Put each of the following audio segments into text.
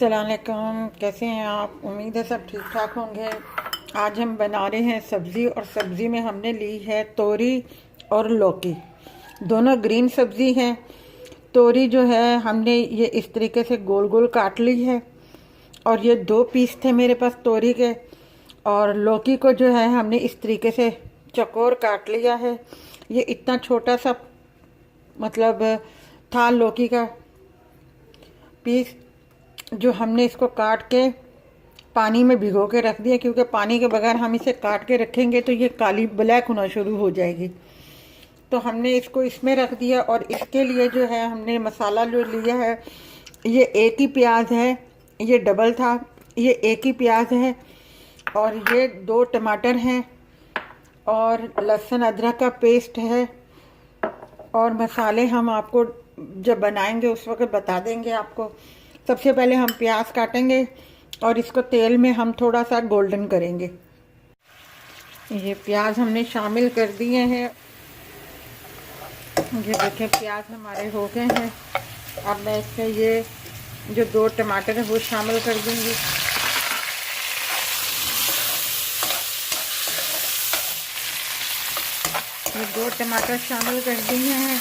अस्सलाम वालेकुम। कैसे हैं आप? उम्मीद है सब ठीक ठाक होंगे। आज हम बना रहे हैं सब्ज़ी, और सब्ज़ी में हमने ली है तोरी और लौकी। दोनों ग्रीन सब्ज़ी हैं। तोरी जो है हमने ये इस तरीके से गोल गोल काट ली है, और ये 2 पीस थे मेरे पास तोरी के। और लौकी को जो है हमने इस तरीके से चौकोर काट लिया है। ये इतना छोटा सा मतलब था लौकी का पीस, जो हमने इसको काट के पानी में भिगो के रख दिया, क्योंकि पानी के बगैर हम इसे काट के रखेंगे तो ये काली ब्लैक होना शुरू हो जाएगी। तो हमने इसको इसमें रख दिया। और इसके लिए जो है हमने मसाला जो लिया है, ये एक ही प्याज है, ये डबल था, ये एक ही प्याज है, और ये 2 टमाटर हैं, और लहसुन अदरक का पेस्ट है। और मसाले हम आपको जब बनाएंगे उस वक्त बता देंगे आपको। सबसे पहले हम प्याज काटेंगे और इसको तेल में हम थोड़ा सा गोल्डन करेंगे। ये प्याज हमने शामिल कर दिए हैं। ये देखिए प्याज हमारे हो गए हैं। अब मैं इसमें ये जो 2 टमाटर है वो शामिल कर दूंगी। ये 2 टमाटर शामिल कर दिए हैं।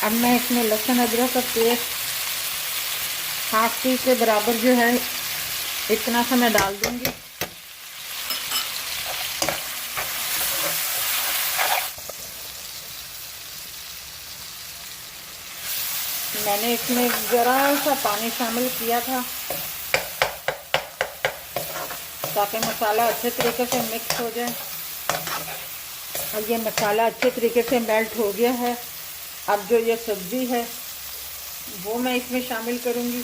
अब मैं इसमें लहसुन अदरक का पेस्ट हाफ टी के बराबर जो है इतना सा मैं डाल दूंगी। मैंने इसमें ज़रा सा पानी शामिल किया था ताकि मसाला अच्छे तरीके से मिक्स हो जाए। और ये मसाला अच्छे तरीके से मेल्ट हो गया है। अब जो ये सब्ज़ी है वो मैं इसमें शामिल करूँगी।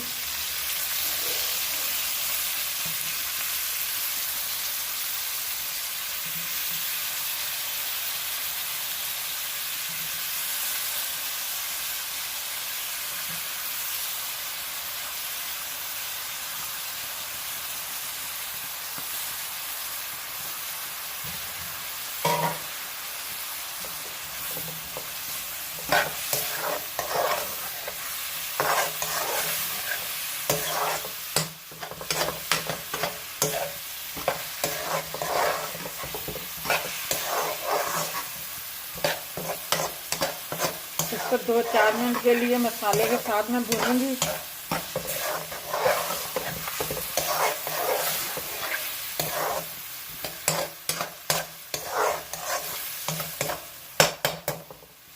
इसको 2-4 मिनट के लिए मसाले के साथ मैं भूनूंगी।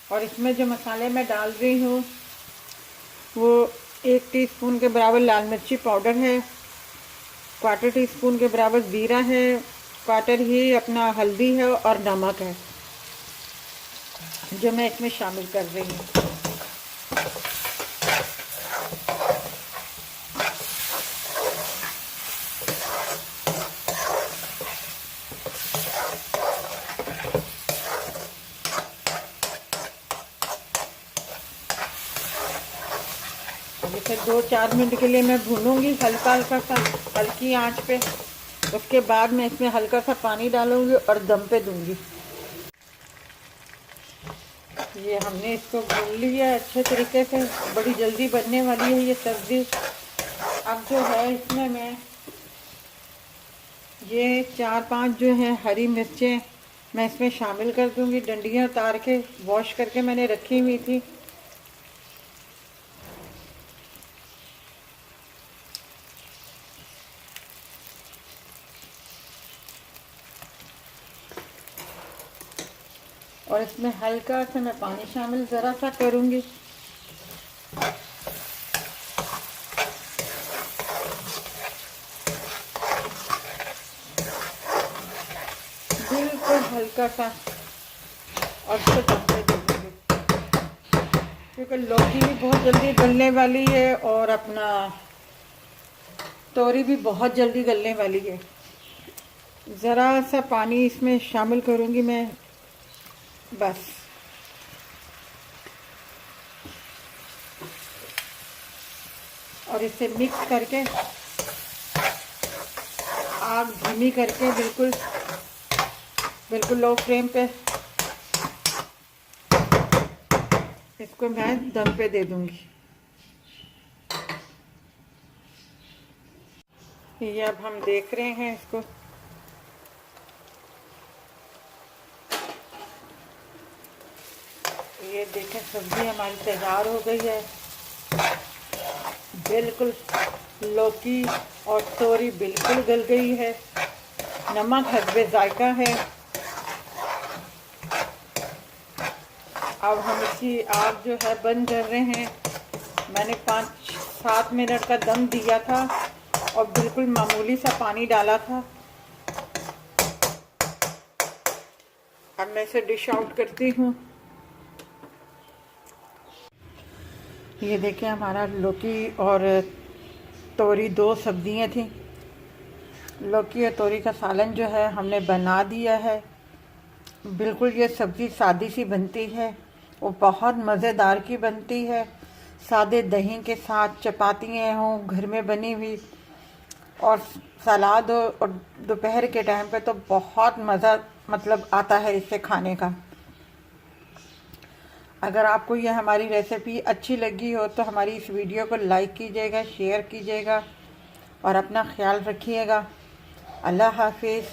और इसमें जो मसाले मैं डाल रही हूँ वो 1 टीस्पून के बराबर लाल मिर्ची पाउडर है, 1/4 टीस्पून के बराबर जीरा है, 1/4 ही अपना हल्दी है, और नमक है जो मैं इसमें शामिल कर रही हूँ। इसे 2-4 मिनट के लिए मैं भूनूंगी हल्का सा हल्की आंच पे। उसके बाद मैं इसमें हल्का सा पानी डालूंगी और दम पे दूंगी। ये हमने इसको भून लिया अच्छे तरीके से। बड़ी जल्दी बनने वाली है ये सब्ज़ी। अब जो है इसमें मैं ये 4-5 जो है हरी मिर्चें मैं इसमें शामिल कर दूंगी। डंडियाँ उतार के वॉश करके मैंने रखी हुई थी। और इसमें हल्का सा मैं पानी शामिल ज़रा सा करूँगी। बिल्कुल हल्का सा, और इसको ढकने दूँगी क्योंकि लौकी भी बहुत जल्दी गलने वाली है और अपना तोरी भी बहुत जल्दी गलने वाली है। ज़रा सा पानी इसमें शामिल करूँगी मैं, बस। और इसे मिक्स करके आग धीमी करके बिल्कुल लो फ्लेम पे इसको मैं दम पे दे दूंगी। ये अब हम देख रहे हैं इसको। ये देखें सब्जी हमारी तैयार हो गई है। बिल्कुल लौकी और तोरी बिल्कुल गल गई है। नमक हस्बे जायका है। अब हम इसकी आग जो है बंद कर रहे हैं। मैंने 5-7 मिनट का दम दिया था और बिल्कुल मामूली सा पानी डाला था। अब मैं इसे डिश आउट करती हूँ। ये देखिए हमारा लौकी और तोरी 2 सब्जियाँ थी। लौकी और तोरी का सालन जो है हमने बना दिया है। बिल्कुल ये सब्ज़ी सादी सी बनती है, वो बहुत मज़ेदार की बनती है। सादे दही के साथ चपातियाँ हों घर में बनी हुई और सलाद हो, और दोपहर के टाइम पे तो बहुत मज़ा मतलब आता है इससे खाने का। अगर आपको ये हमारी रेसिपी अच्छी लगी हो तो हमारी इस वीडियो को लाइक कीजिएगा, शेयर कीजिएगा और अपना ख्याल रखिएगा। अल्लाह हाफिज़।